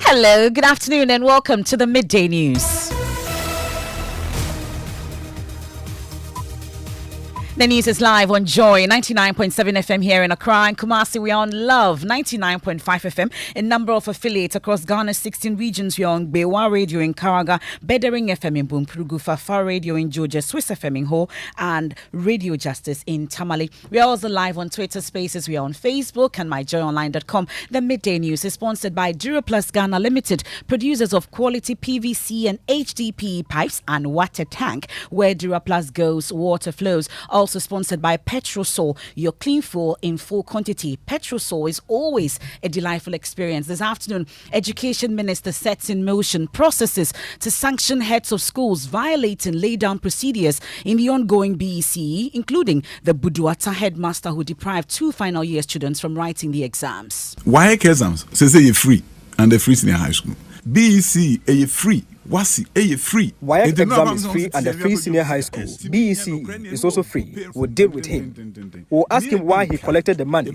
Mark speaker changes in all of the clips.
Speaker 1: Hello, good afternoon, and welcome to the Midday News. The news is live on Joy 99.7 FM here in Accra and Kumasi. We are on Love 99.5 FM. A number of affiliates across Ghana's 16 regions. We are on Bewa Radio in Karaga, Bedering FM in Bumprugu, Fafa Radio in Georgia, Swiss FM in Ho, and Radio Justice in Tamale. We are also live on Twitter Spaces. We are on Facebook and myjoyonline.com. The Midday News is sponsored by Duraplus Ghana Limited, producers of quality PVC and HDPE pipes and water tank. Where Duraplus goes, water flows. Also sponsored by Petrosol, your clean fuel in full quantity. Petrosol is always a delightful experience. This afternoon, Education Minister sets in motion processes to sanction heads of schools violating laid-down procedures in the ongoing BECE, including the Buduata headmaster who deprived 2 final year students from writing the exams.
Speaker 2: WAEC exams say you're free and the free senior high school. BEC are free. WASI are free.
Speaker 3: WAEC exam is free and the free senior high school. BEC is also free. We'll deal with him. We'll ask him why he collected the money.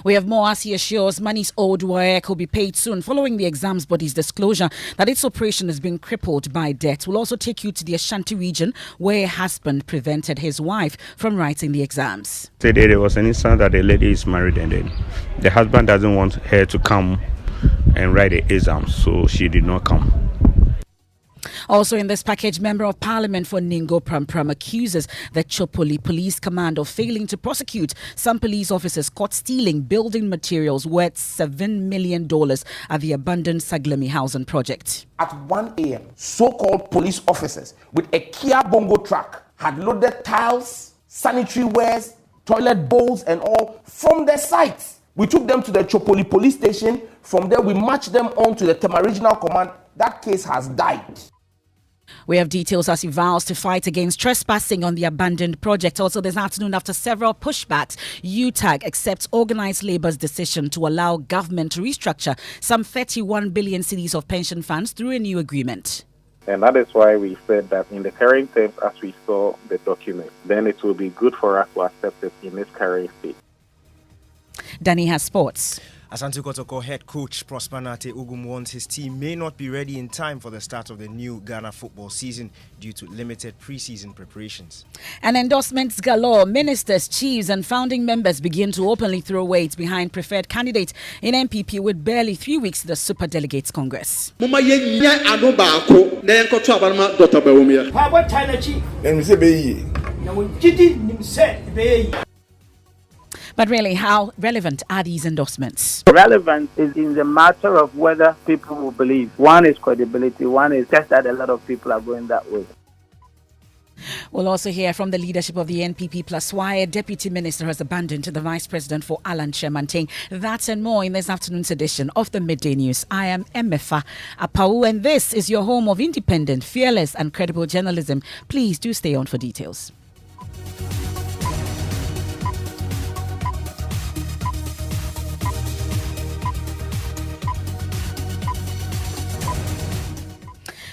Speaker 1: We have more as he assures money's owed WAEC will be paid soon following the exams body's disclosure that its operation has been crippled by debt. We'll also take you to the Ashanti region where a husband prevented his wife from writing the exams.
Speaker 4: Today there was an instance that the lady is married and then the husband doesn't want her to come and write the exams, so she did not come.
Speaker 1: Also in this package, Member of Parliament for Ningo Pram accuses the Chopoli Police Command of failing to prosecute some police officers caught stealing building materials worth $7 million at the abandoned Saglemi housing project.
Speaker 5: At 1 a.m., so-called police officers with a Kia Bongo truck had loaded tiles, sanitary wares, toilet bowls and all from their sites. We took them to the Chopoli police station. From there, we marched them on to the Tema Regional Command. That case has died.
Speaker 1: We have details as he vows to fight against trespassing on the abandoned project. Also this afternoon, after several pushbacks, UTAG accepts organised labour's decision to allow government to restructure some 31 billion cedis of pension funds through a new agreement.
Speaker 6: And that is why we said that in the current terms, as we saw the document, then it will be good for us to accept it in its current state.
Speaker 1: Danny has sports.
Speaker 7: Asante Kotoko head coach Prosper Nate Ugum warns his team may not be ready in time for the start of the new Ghana football season due to limited pre-season preparations.
Speaker 1: And endorsements galore. Ministers, chiefs and founding members begin to openly throw weight behind preferred candidate in MPP with barely 3 weeks to the Super Delegates Congress. But really, how relevant are these endorsements?
Speaker 8: Relevance is in the matter of whether people will believe. One is credibility, one is just that a lot of people are going that way.
Speaker 1: We'll also hear from the leadership of the NPP plus why a deputy minister has abandoned the vice president for Alan Shemanting. That and more in this afternoon's edition of the Midday News. I am Emefa Apawu, and this is your home of independent, fearless and credible journalism. Please do stay on for details.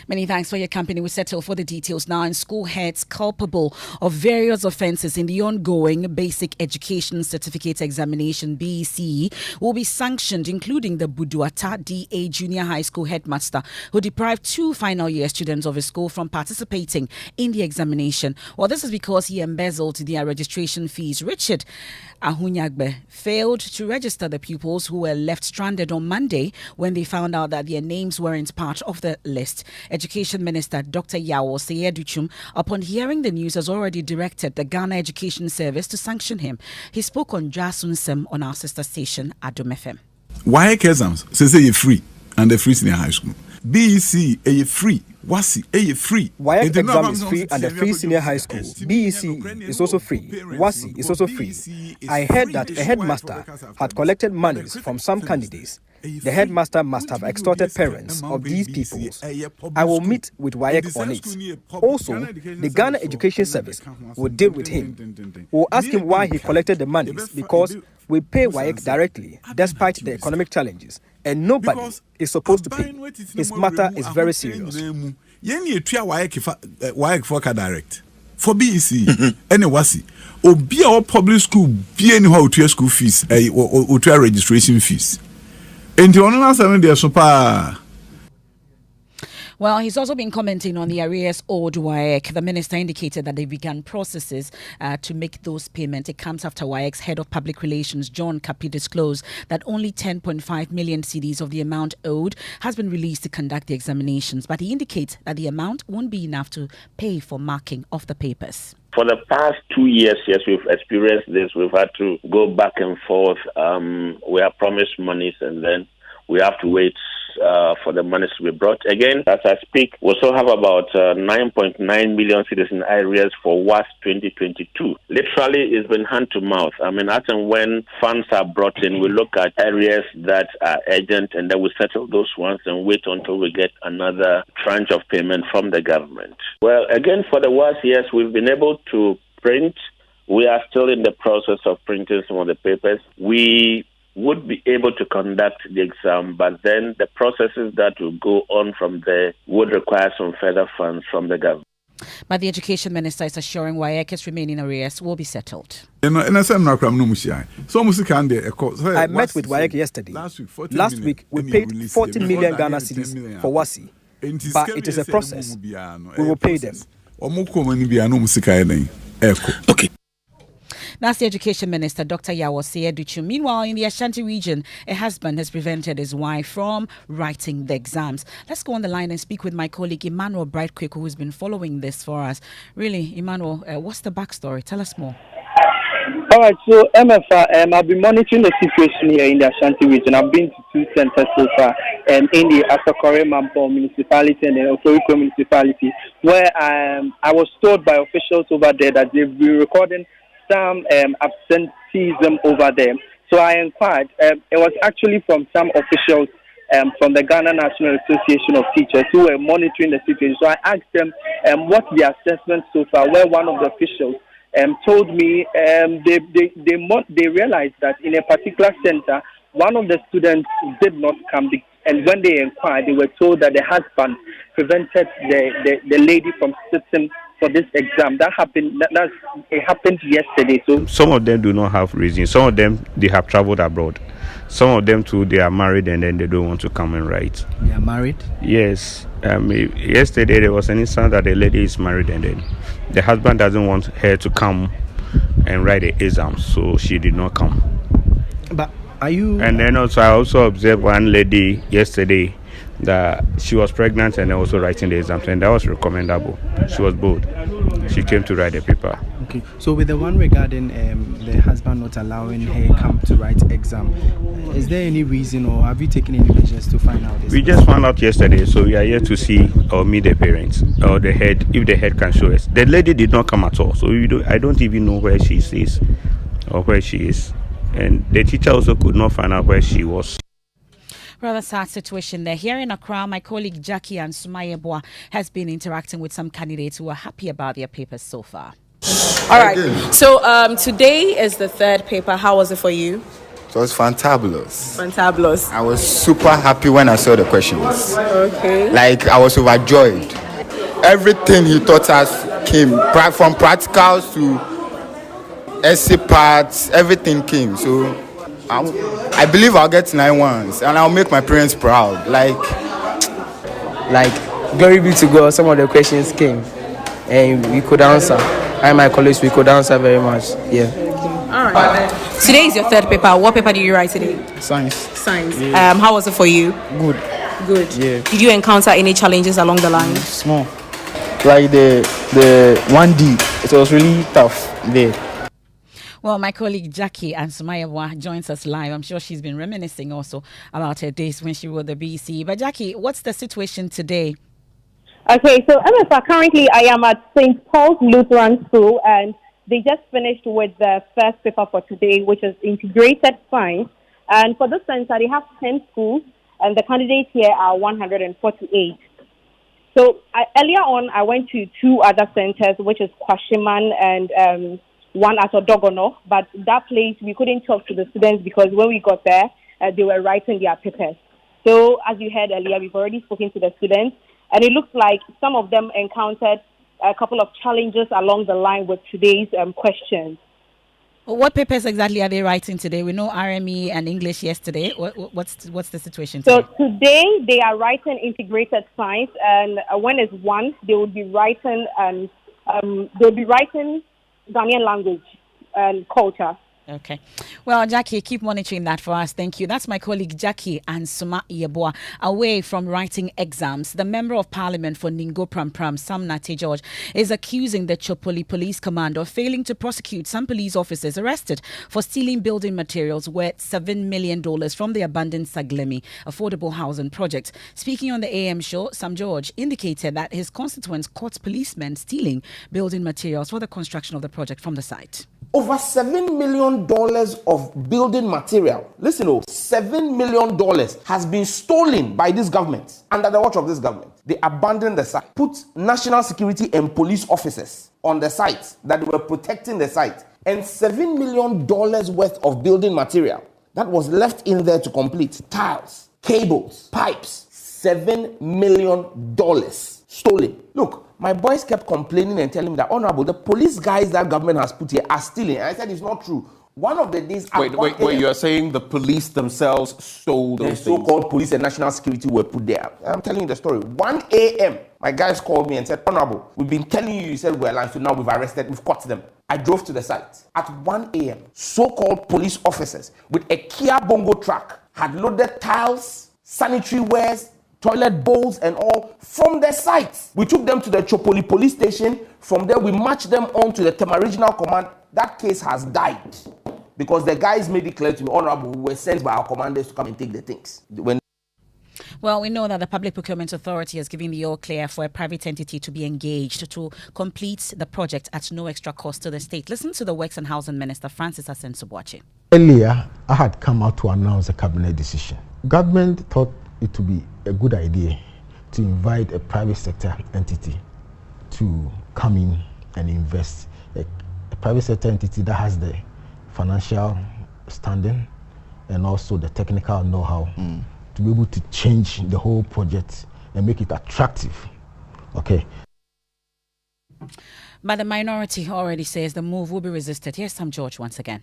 Speaker 1: Many thanks for your company. We settle for the details now. And school heads culpable of various offences in the ongoing Basic Education Certificate Examination (BECE) will be sanctioned, including the Buduata DA Junior High School headmaster who deprived 2 final year students of his school from participating in the examination. Well, this is because he embezzled their registration fees. Richard Ahunyagbe failed to register the pupils who were left stranded on Monday when they found out that their names weren't part of the list. Education Minister Dr. Yawo Seyeduchum, upon hearing the news, has already directed the Ghana Education Service to sanction him. He spoke on Jasun Sem on our sister station, Adom FM.
Speaker 2: WAEC exams say you're free and the free senior high school. BEC are free. WASI are free.
Speaker 3: WAEC exam is free and the free senior high school. BEC is also free. WASI is also free. I heard that a headmaster had collected monies from some candidates. The headmaster must have extorted parents of these people. I will meet with WAEC on it. Also, the Ghana Education Service will deal with him. We'll ask him why he collected the monies because we pay WAEC directly despite the economic challenges. And nobody is supposed to pay. His matter is very serious.
Speaker 2: WAEC for direct. For BEC, any wasi, or be our public school, be any how to school fees, or registration fees. Enti ono na asem de so pa.
Speaker 1: Well, he's also been commenting on the arrears owed WAEC. The minister indicated that they began processes to make those payments. It comes after WAEC's head of public relations, John Kapi, disclosed that only 10.5 million cedis of the amount owed has been released to conduct the examinations. But he indicates that the amount won't be enough to pay for marking of the papers.
Speaker 9: For the past 2 years, yes, we've experienced this. We've had to go back and forth. We are promised monies and then we have to wait for the monies to be brought. Again, as I speak, we still have about 9.9 million citizens arrears for WAS 2022. Literally, it's been hand to mouth. I mean, as and when funds are brought in, we look at areas that are urgent and then we settle those ones and wait until we get another tranche of payment from the government. Well, again, for the WAS, yes, we've been able to print. We are still in the process of printing some of the papers. We would be able to conduct the exam, but then the processes that will go on from there would require some further funds from the government.
Speaker 1: But the education minister is assuring WAEC's remaining arrears will be settled.
Speaker 2: I met with
Speaker 3: WAEC yesterday. Last week, we paid 40 million Ghana cedis for WASI, but it is a process. We will pay them.
Speaker 2: Okay.
Speaker 1: That's the Education Minister, Dr. Yawose Aduchu. Meanwhile, in the Ashanti region, a husband has prevented his wife from writing the exams. Let's go on the line and speak with my colleague, Emmanuel Brightquick, who has been following this for us. Really, Emmanuel, what's the backstory? Tell us more.
Speaker 10: All right, so Emefa, I've been monitoring the situation here in the Ashanti region. I've been to 2 centers so far, in the Asokore Mampo municipality and the Otoriko municipality, where I was told by officials over there that they've been recording some absenteeism over there. So I inquired. It was actually from some officials from the Ghana National Association of Teachers who were monitoring the situation. So I asked them what's the assessment so far, where one of the officials told me they realized that in a particular center, one of the students did not come. And when they inquired, they were told that the husband prevented the lady from sitting for this exam. That happened. It happened yesterday. So
Speaker 4: some of them do not have reasons. Some of them they have traveled abroad. Some of them too they are married and then they don't want to come and write.
Speaker 3: They are married?
Speaker 4: Yes. Yesterday there was an instance that the lady is married and then the husband doesn't want her to come and write the exam, so she did not come.
Speaker 3: But are you?
Speaker 4: And then also I also observed one lady yesterday that she was pregnant and also writing the exams, and that was recommendable. She was bold. She came to write the paper.
Speaker 11: Okay, so with the one regarding the husband not allowing her come to write exam, is there any reason or have you taken any measures to find out this?
Speaker 4: We just found out yesterday, so we are here to see or meet the parents or the head, if the head can show us. The lady did not come at all, so I don't even know where she is or where she is. And the teacher also could not find out where she was.
Speaker 1: Rather sad situation there. Here in Accra, my colleague Jackie Owusu has been interacting with some candidates who are happy about their papers so far.
Speaker 12: All right. So today is the third paper. How was it for you?
Speaker 13: It was fantabulous.
Speaker 12: Fantabulous.
Speaker 13: I was super happy when I saw the questions.
Speaker 12: Okay.
Speaker 13: Like I was overjoyed. Everything he taught us came from practicals to essay parts. Everything came. So I believe I'll get 9 ones and I'll make my parents proud. Like
Speaker 14: glory be to God, some of the questions came and we could answer. I and my colleagues, we could answer very much. Yeah.
Speaker 12: All right. Today is your third paper. What paper did you write today?
Speaker 13: Science.
Speaker 12: Science. Yeah. How was it for you? Good.
Speaker 13: Yeah.
Speaker 12: Did you encounter any challenges along the line?
Speaker 14: Small. Like the 1D, it was really tough there.
Speaker 1: Well, my colleague Jackie Owusu joins us live. I'm sure she's been reminiscing also about her days when she wrote the BC. But Jackie, what's the situation today?
Speaker 15: Okay, so Emefa, currently I am at St. Paul's Lutheran School and they just finished with the first paper for today, which is integrated science. And for this center, they have 10 schools and the candidates here are 148. So earlier on, I went to 2 other centers, which is Kwashiman and one at Odogono, but that place we couldn't talk to the students because when we got there, they were writing their papers. So as you heard earlier, we've already spoken to the students, and it looks like some of them encountered a couple of challenges along the line with today's questions.
Speaker 1: What papers exactly are they writing today? We know RME and English yesterday. What's the situation
Speaker 15: So
Speaker 1: today?
Speaker 15: today they are writing integrated science, and when it's one, they will be writing Ghanaian language and culture.
Speaker 1: Okay. Well, Jackie, keep monitoring that for us. Thank you. That's my colleague Jackie and Suma Yeboah. Away from writing exams, the Member of Parliament for Ningo Pram, Sam Nate George, is accusing the Chopoli Police Command of failing to prosecute some police officers arrested for stealing building materials worth $7 million from the abandoned Saglemi affordable housing project. Speaking on the AM show, Sam George indicated that his constituents caught policemen stealing building materials for the construction of the project from the site.
Speaker 5: Over $7 million of building material. Listen, $7 million has been stolen by this government under the watch of this government. They abandoned the site, put national security and police officers on the site that were protecting the site, and $7 million worth of building material that was left in there to complete. Tiles, cables, pipes, $7 million stolen. Look, my boys kept complaining and telling me that, Honorable, the police guys that government has put here are stealing. And I said, it's not true. One of the days...
Speaker 16: Wait, you're saying the police themselves stole those things?
Speaker 5: The so-called police and national security were put there. I'm telling you the story. 1 a.m., my guys called me and said, Honorable, we've been telling you said we're lying, so now we've caught them. I drove to the site. At 1 a.m., so-called police officers with a Kia Bongo truck had loaded tiles, sanitary wares, toilet bowls and all from their sites. We took them to the Chopoli police station. From there, we marched them on to the Tema Regional Command. That case has died because the guys made it clear to me, Honorable, we were sent by our commanders to come and take the things.
Speaker 1: Well, we know that the Public Procurement Authority has given the all clear for a private entity to be engaged to complete the project at no extra cost to the state. Listen to the Works and Housing Minister, Francis Asensubuachi.
Speaker 17: Earlier, I had come out to announce a cabinet decision. Government thought it would be a good idea to invite a private sector entity to come in and invest. A private sector entity that has the financial standing and also the technical know-how to be able to change the whole project and make it attractive. Okay.
Speaker 1: But the minority already says the move will be resisted. Here's Sam George once again.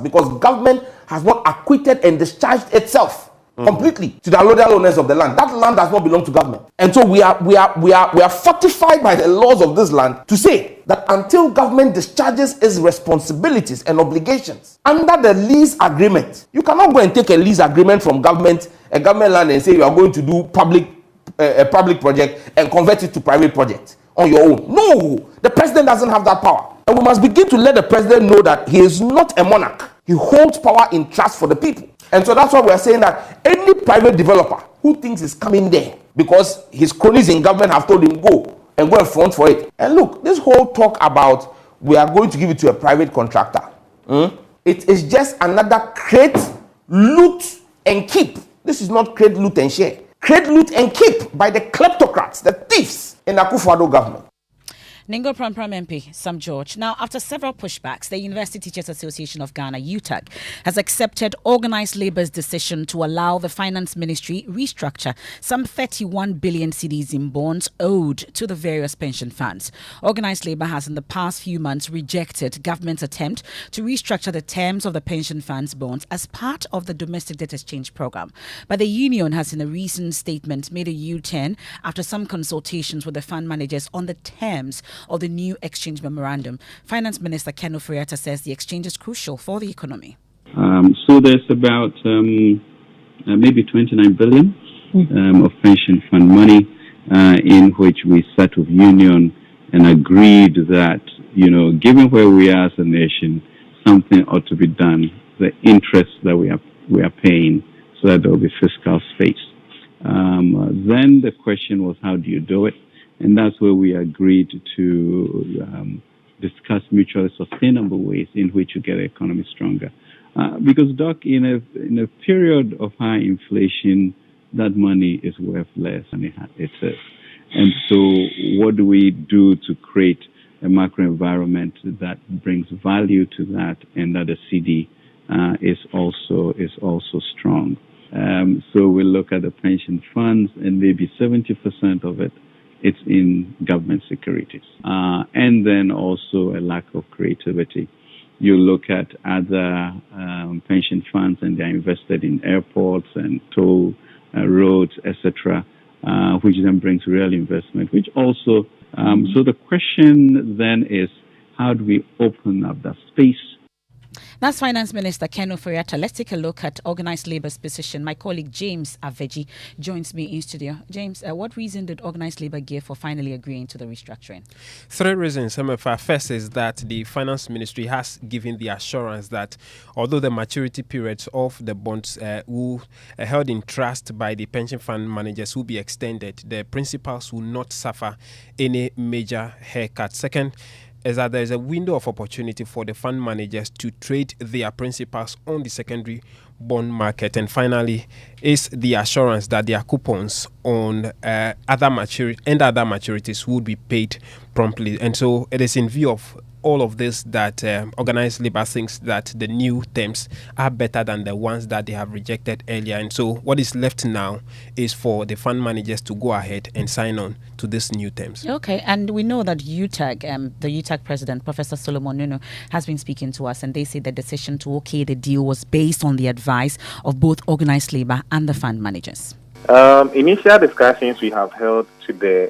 Speaker 5: Because government has not acquitted and discharged itself completely to the allodial owners of the land. That land does not belong to government. And so we are fortified by the laws of this land to say that until government discharges its responsibilities and obligations under the lease agreement, you cannot go and take a lease agreement from government, a government land, and say you are going to do a public project and convert it to private project on your own. No, the president doesn't have that power. And we must begin to let the president know that he is not a monarch. He holds power in trust for the people. And so that's why we are saying that any private developer who thinks he's coming there because his cronies in government have told him go and front for it. And look, this whole talk about we are going to give it to a private contractor, it is just another create, loot, and keep. This is not create, loot, and share. Create, loot, and keep by the kleptocrats, the thieves in the Akufo-Addo government.
Speaker 1: Ningo Pram MP, Sam George. Now, after several pushbacks, the University Teachers Association of Ghana, UTAG, has accepted organized labor's decision to allow the Finance Ministry restructure some 31 billion cedis in bonds owed to the various pension funds. Organized labor has in the past few months rejected government's attempt to restructure the terms of the pension funds bonds as part of the domestic debt exchange program. But the union has in a recent statement made a U-turn after some consultations with the fund managers on the terms of the new exchange memorandum. Finance Minister Ken Ofori-Atta says the exchange is crucial for the economy.
Speaker 18: So there's about maybe 29 billion of pension fund money in which we sat with union and agreed that, given where we are as a nation, something ought to be done, the interest that we are paying, so that there will be fiscal space. Then the question was, how do you do it? And that's where we agreed to discuss mutually sustainable ways in which to get the economy stronger. Because, Doc, in a period of high inflation, that money is worth less than it is. And so what do we do to create a macro environment that brings value to that and that the CD is also strong? So we look at the pension funds, and maybe 70% of it's in government securities. And then also a lack of creativity You look at other pension funds, and they're invested in airports and toll roads, etc., which then brings real investment, which also, so the question then is, how do we open up that space?
Speaker 1: That's Finance Minister Ken Ofori-Atta. Let's take a look at organised labour's position. My colleague James Aveji joins me in studio. James, what reason did organised labour give for finally agreeing to the restructuring?
Speaker 19: 3 reasons, Emefa. First is that the Finance Ministry has given the assurance that although the maturity periods of the bonds held in trust by the pension fund managers will be extended, the principals will not suffer any major haircut. Second, is that there is a window of opportunity for the fund managers to trade their principals on the secondary bond market. And finally, is the assurance that their coupons on other maturities would be paid promptly. And so it is in view of all of this that organized labor thinks that the new terms are better than the ones that they have rejected earlier. And so what is left now is for the fund managers to go ahead and sign on to these new terms.
Speaker 1: Okay, and we know that UTAG, the UTAG president, Professor Solomon Nuno, has been speaking to us, and they say the decision to okay the deal was based on the advice of both organized labor and the fund managers.
Speaker 6: Initial discussions we have held today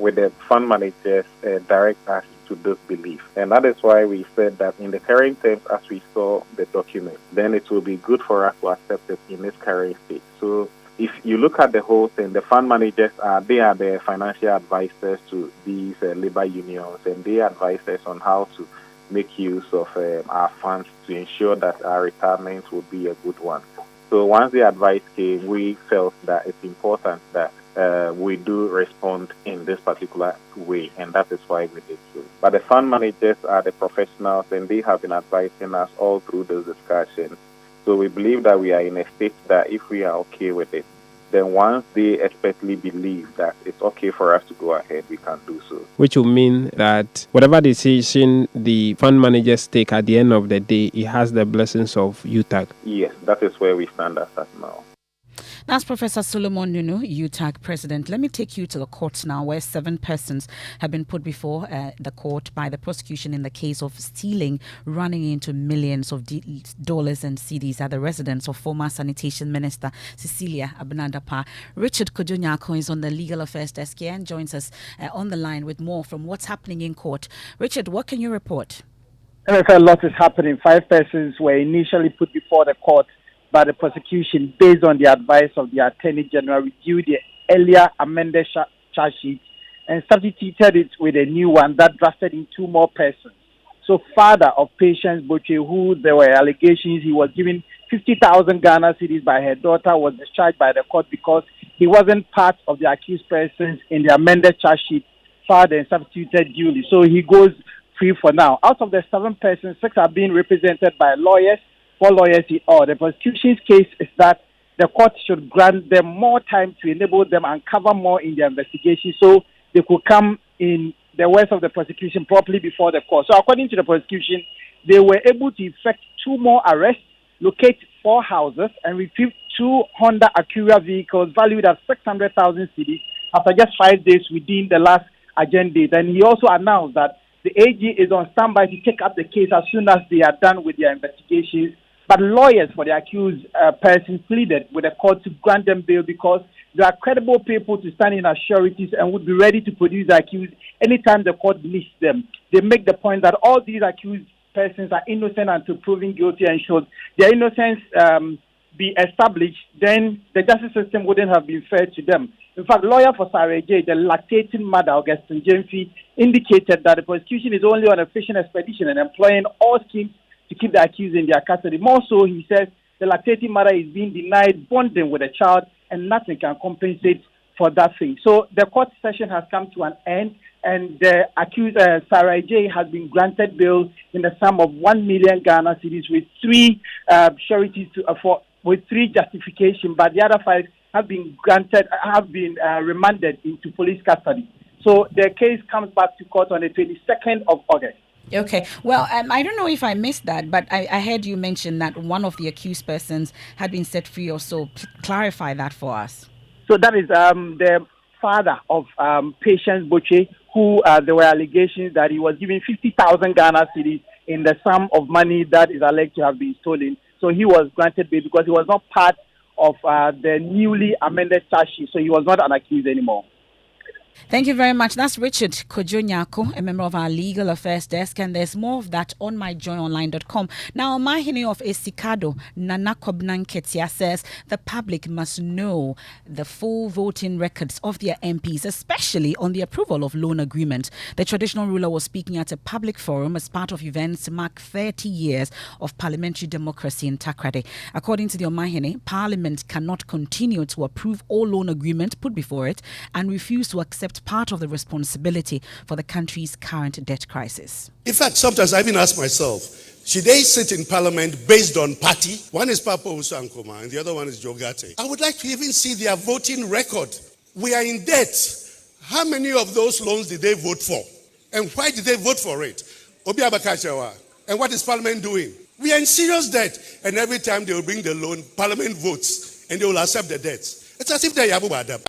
Speaker 6: with the fund managers direct us to this belief. And that is why we said that in the current terms, as we saw the document, then it will be good for us to accept it in this current state. So if you look at the whole thing, the fund managers they are the financial advisors to these labor unions, and they advise us on how to make use of our funds to ensure that our retirement will be a good one. So once the advice came, we felt that it's important that we do respond in this particular way, and that is why we did so. But the fund managers are the professionals, and they have been advising us all through those discussions. So we believe that we are in a state that if we are okay with it, then once they expertly believe that it's okay for us to go ahead, we can do so.
Speaker 19: Which will mean that whatever decision the fund managers take at the end of the day, it has the blessings of UTAG.
Speaker 6: Yes, that is where we stand as of now.
Speaker 1: That's Professor Solomon Nuno, UTAG president. Let me take you to the courts now, where 7 persons have been put before the court by the prosecution in the case of stealing, running into millions of dollars and cedis at the residence of former Sanitation Minister Cecilia Abinadapa. Richard Kojonyako is on the Legal Affairs desk here and joins us on the line with more from what's happening in court. Richard, what can you report?
Speaker 20: A lot is happening. 5 persons were initially put before the court by the prosecution based on the advice of the Attorney General, reviewed the earlier amended charge sheet and substituted it with a new one that drafted in 2 more persons. So father of Patience Boche, who there were allegations he was given 50,000 Ghana cedis by her daughter, was discharged by the court because he wasn't part of the accused persons in the amended charge sheet filed and substituted duly. So he goes free for now. Out of the 7 persons, 6 are being represented by lawyers. 4 lawyers in all. The prosecution's case is that the court should grant them more time to enable them and cover more in their investigation so they could come in the words of the prosecution properly before the court. So according to the prosecution, they were able to effect 2 more arrests, locate 4 houses, and retrieve 2 Honda Acura vehicles valued at 600,000 cedis after just 5 days within the last agenda date. And he also announced that the AG is on standby to take up the case as soon as they are done with their investigations. But lawyers for the accused person pleaded with the court to grant them bail because they are credible people to stand in as sureties and would be ready to produce the accused anytime the court needs them. They make the point that all these accused persons are innocent until proven guilty, and should their innocence be established, then the justice system wouldn't have been fair to them. In fact, lawyer for Sarah J, the lactating mother, Augustine Jemfi, indicated that the prosecution is only on a fishing expedition and employing all schemes to keep the accused in their custody. More so, he says, the lactating mother is being denied bonding with a child and nothing can compensate for that thing. So the court session has come to an end, and the accused, Sarah J, has been granted bail in the sum of 1 million Ghana cedis with 3 sureties with 3 justifications, but the other 5 have been remanded into police custody. So the case comes back to court on the 22nd of August.
Speaker 1: Okay. Well, I don't know if I missed that, but I heard you mention that one of the accused persons had been set free or so. Clarify that for us.
Speaker 20: So that is the father of Patience Boche, who there were allegations that he was given 50,000 Ghana cedis in the sum of money that is alleged to have been stolen. So he was granted bail because he was not part of the newly amended charge sheet. So he was not an accused anymore.
Speaker 1: Thank you very much. That's Richard Kojonyako, a member of our legal affairs desk, and there's more of that on myjoyonline.com. Now, Mahini of Esikado, Nana Kobnan Ketia, says the public must know the full voting records of their MPs, especially on the approval of loan agreement. The traditional ruler was speaking at a public forum as part of events to mark 30 years of parliamentary democracy in Takrade. According to the Omahine, Parliament cannot continue to approve all loan agreement put before it and refuse to accept part of the responsibility for the country's current debt crisis.
Speaker 21: In fact, sometimes I even ask myself, should they sit in parliament based on party? One is Apawu and the other one is Jogate. I would like to even see their voting record. We are in debt. How many of those loans did they vote for? And why did they vote for it? Obi Abakachawa. And what is parliament doing? We are in serious debt. And every time they will bring the loan, parliament votes and they will accept the debts. It's as if they are Yabu Adam.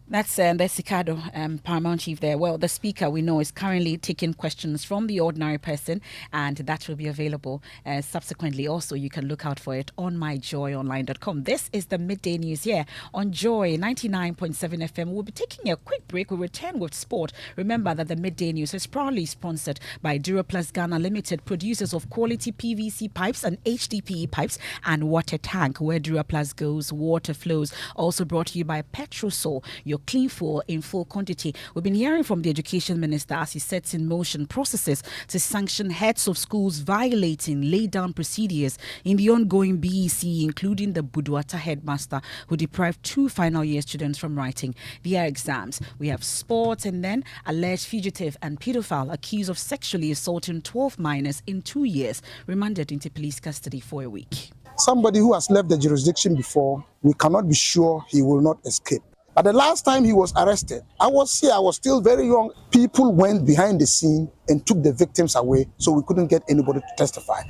Speaker 1: That's the Sikado Paramount Chief there. Well, the speaker, we know, is currently taking questions from the ordinary person, and that will be available subsequently. Also, you can look out for it on myjoyonline.com. This is the Midday News here on Joy 99.7 FM. We'll be taking a quick break. We'll return with sport. Remember that the Midday News is proudly sponsored by Duraplus Ghana Limited, producers of quality PVC pipes and HDPE pipes and water tank. Where Duraplus goes, water flows. Also brought to you by Petrosol, your clean fuel in full quantity. We've been hearing from the Education Minister as he sets in motion processes to sanction heads of schools violating laid down procedures in the ongoing BEC, including the Buduata headmaster who deprived 2 final year students from writing their exams. We have sports, and then alleged fugitive and pedophile accused of sexually assaulting 12 minors in 2 years, remanded into police custody for a week.
Speaker 22: Somebody who has left the jurisdiction before, we cannot be sure he will not escape. But the last time he was arrested, I was here, I was still very young. People went behind the scene and took the victims away, so we couldn't get anybody to testify.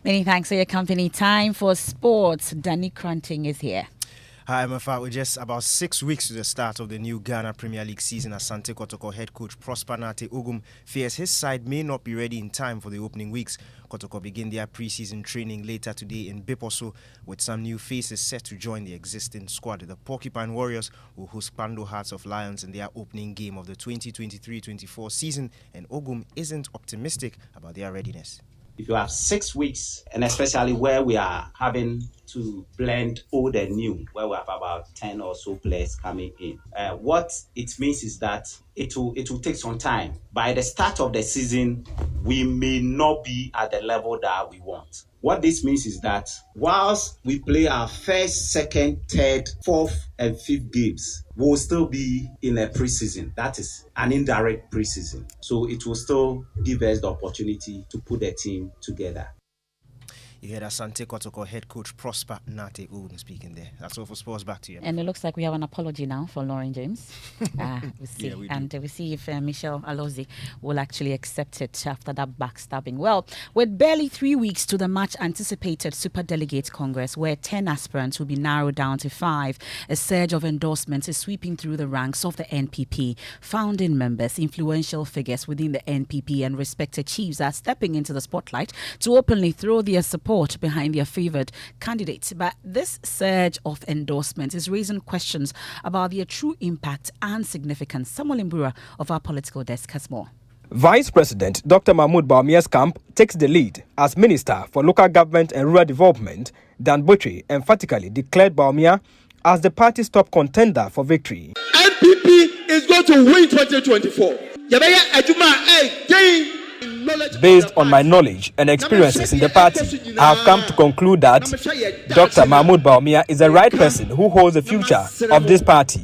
Speaker 1: Many thanks for your company. Time for sports. Danny Cranting is here.
Speaker 7: Hi, Emefa. We're just about 6 weeks to the start of the new Ghana Premier League season. Asante Kotoko head coach Prosper Nate Ogum fears his side may not be ready in time for the opening weeks. Kotoko begin their pre-season training later today in Biposo, with some new faces set to join the existing squad. The Porcupine Warriors will host Pando Hearts of Lions in their opening game of the 2023-24 season, and Ogum isn't optimistic about their readiness.
Speaker 23: If you have 6 weeks, and especially where we are having to blend old and new, where we have about 10 or so players coming in, what it means is that it will take some time. By the start of the season, we may not be at the level that we want. What this means is that whilst we play our first, second, third, fourth, and fifth games, we'll still be in a preseason. That is an indirect preseason. So it will still give us the opportunity to put the team together.
Speaker 7: You heard Asante Kotoko head coach Prosper Nate Ogum speaking there. That's all for sports. Back to you.
Speaker 1: And it looks like we have an apology now for Lauren James. We'll see.
Speaker 7: Yeah, we
Speaker 1: and we'll see if Michelle Alozie will actually accept it after that backstabbing. Well, with barely 3 weeks to the much anticipated Super Delegates Congress, where 10 aspirants will be narrowed down to 5, a surge of endorsements is sweeping through the ranks of the NPP. Founding members, influential figures within the NPP, and respected chiefs are stepping into the spotlight to openly throw their support behind their favoured candidates. But this surge of endorsements is raising questions about their true impact and significance. Samuel Mbura of our political desk has more.
Speaker 3: Vice President Dr. Mahmoud Bawumia's camp takes the lead as Minister for Local Government and Rural Development. Dan Botry emphatically declared Bawumia as the party's top contender for victory.
Speaker 24: NPP is going to win 2024.
Speaker 3: Based on my knowledge and experiences in the party, I have come to conclude that Dr. Mahmoud Bawumia is the right person who holds the future of this party.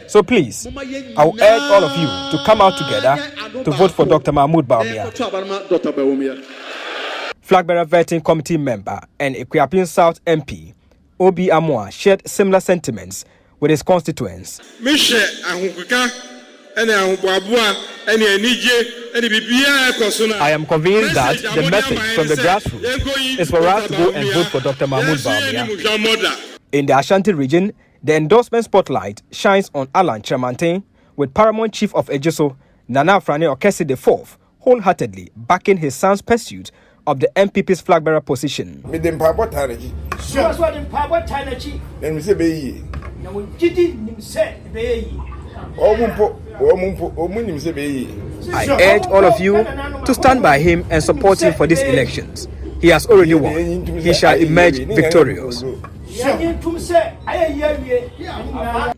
Speaker 3: So please, I will urge all of you to come out together to vote for Dr. Mahmoud Bawumia. Flagbearer Vetting Committee member and Equiapin South MP, Obi Amwa, shared similar sentiments with his constituents. I am convinced that the message from the grassroots is for us to go and vote for Dr. Mahmoud Bawumia. In the Ashanti region, the endorsement spotlight shines on Alan Tremantin, with Paramount Chief of Ejiso, Nana Afrani Okesi IV, wholeheartedly backing his son's pursuit of the MPP's flag bearer position. I urge all of you to stand by him and support him for these elections. He has already won. He shall emerge victorious.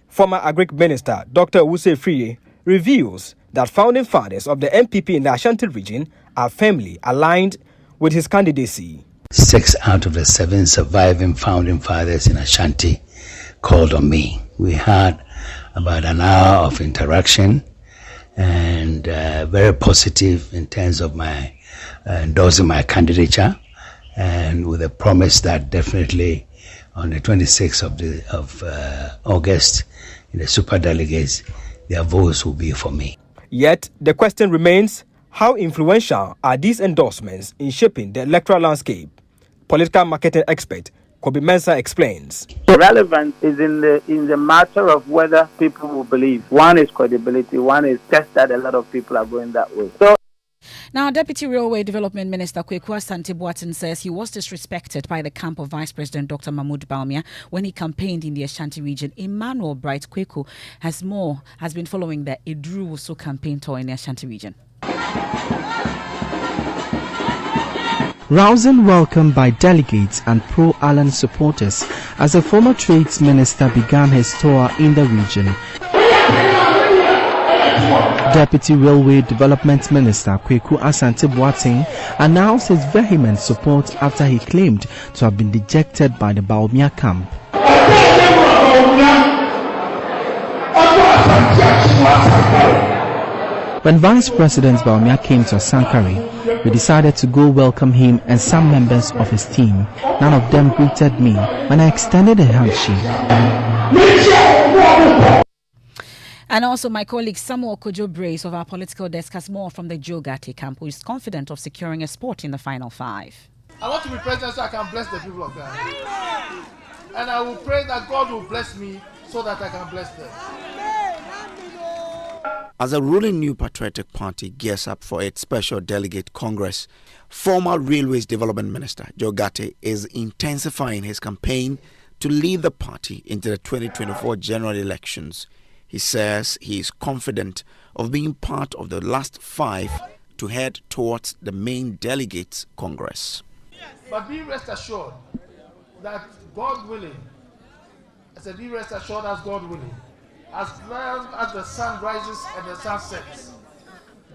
Speaker 3: Former Agric Minister Dr. Owusu reveals that founding fathers of the MPP in the Ashanti region are firmly aligned with his candidacy.
Speaker 2: 6 out of the 7 surviving founding fathers in Ashanti called on me. We had about an hour of interaction and very positive in terms of my endorsing my candidature, and with a promise that definitely on the 26th of August in the super delegates, their votes will be for me.
Speaker 3: Yet the question remains, how influential are these endorsements in shaping the electoral landscape? Political marketing expert Kobi Mensah explains.
Speaker 20: The relevance is in the matter of whether people will believe. One is credibility, one is just that a lot of people are going that way. So
Speaker 1: now, Deputy Railway Development Minister Kweku Asante-Boateng says he was disrespected by the camp of Vice President Dr. Mahmoud Bawumia when he campaigned in the Ashanti region. Emmanuel Bright Kweku has been following the Edru Wusu campaign tour in the Ashanti region.
Speaker 11: Rousing welcome by delegates and pro-Allen supporters as the former trades minister began his tour in the region. Deputy Railway Development Minister Kweku Asante-Boateng announced his vehement support after he claimed to have been dejected by the Bawumia camp. When Vice President Bawumia came to Sankari, we decided to go welcome him and some members of his team. None of them greeted me when I extended a handshake.
Speaker 1: And also my colleague Samuel Kojo Brace of our political desk has more from the Jogate camp, who is confident of securing a spot in the final 5.
Speaker 8: I want to be president so I can bless the people of Ghana. And I will pray that God will bless me so that I can bless them.
Speaker 9: As a ruling New Patriotic Party gears up for its special delegate congress, former Railways Development Minister Jogate is intensifying his campaign to lead the party into the 2024 general elections. He says he is confident of being part of the last 5 to head towards the main delegates congress.
Speaker 8: But be rest assured that God willing, I said be rest assured as God willing, as long as the sun rises and the sun sets,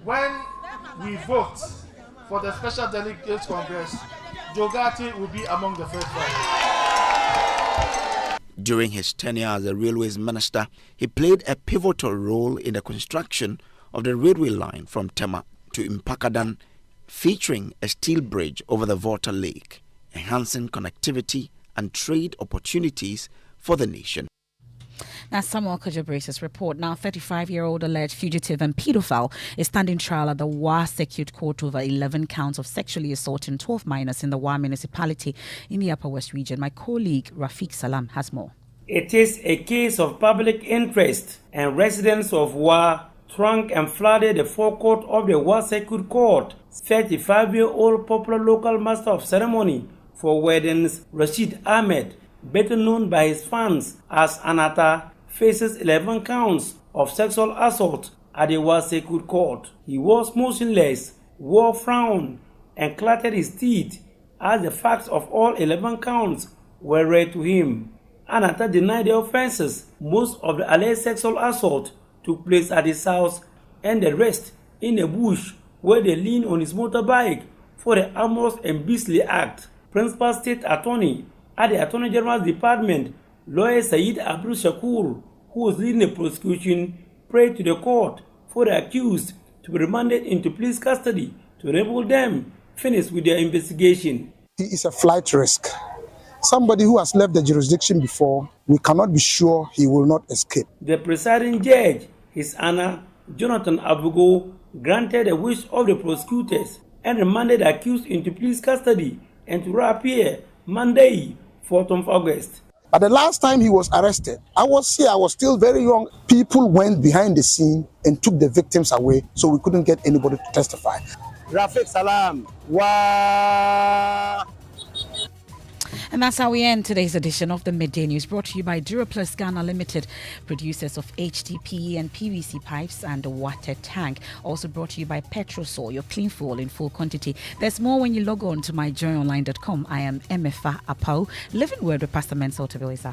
Speaker 8: when we vote for the special delegates congress, Jogate will be among the first 5.
Speaker 9: During his tenure as a railways minister, he played a pivotal role in the construction of the railway line from Tema to Mpakadan, featuring a steel bridge over the Volta Lake, enhancing connectivity and trade opportunities for the nation.
Speaker 1: Now, Samuel Kojo Brace's report. Now, 35-year-old alleged fugitive and paedophile is standing trial at the Wa Circuit Court over 11 counts of sexually assaulting 12 minors in the Wa municipality in the Upper West region. My colleague Rafiq Salam has more.
Speaker 10: It is a case of public interest, and residents of Wa thronged and flooded the forecourt of the Wa Circuit Court. 35-year-old popular local master of ceremony for weddings, Rashid Ahmed, better known by his fans as Anata, faces 11 counts of sexual assault at the Wa Circuit Court. He was motionless, wore a frown, and clattered his teeth as the facts of all 11 counts were read to him. Anata denied the offenses. Most of the alleged sexual assault took place at his house, and the rest in a bush where they leaned on his motorbike for the amorous and beastly act. Principal State Attorney at the Attorney General's Department, lawyer Said Abdul Shakur, who was leading the prosecution, prayed to the court for the accused to be remanded into police custody to enable them finish with their investigation.
Speaker 22: He is a flight risk. Somebody who has left the jurisdiction before, we cannot be sure he will not escape.
Speaker 10: The presiding judge, His Honor Jonathan Abugo granted the wish of the prosecutors and remanded the accused into police custody and to reappear Monday, 4th of August.
Speaker 22: But the last time he was arrested, I was here, I was still very young. People went behind the scene and took the victims away, so we couldn't get anybody to testify.
Speaker 4: Rafiq Salam. Wow.
Speaker 1: And that's how we end today's edition of the Midday News, brought to you by Duraplus Ghana Limited, producers of HDPE and PVC pipes and a water tank. Also brought to you by Petrosol, your clean fuel in full quantity. There's more when you log on to myjoyonline.com. I am Emefa Apawu, living word with Pastor Mensah Otabilisa.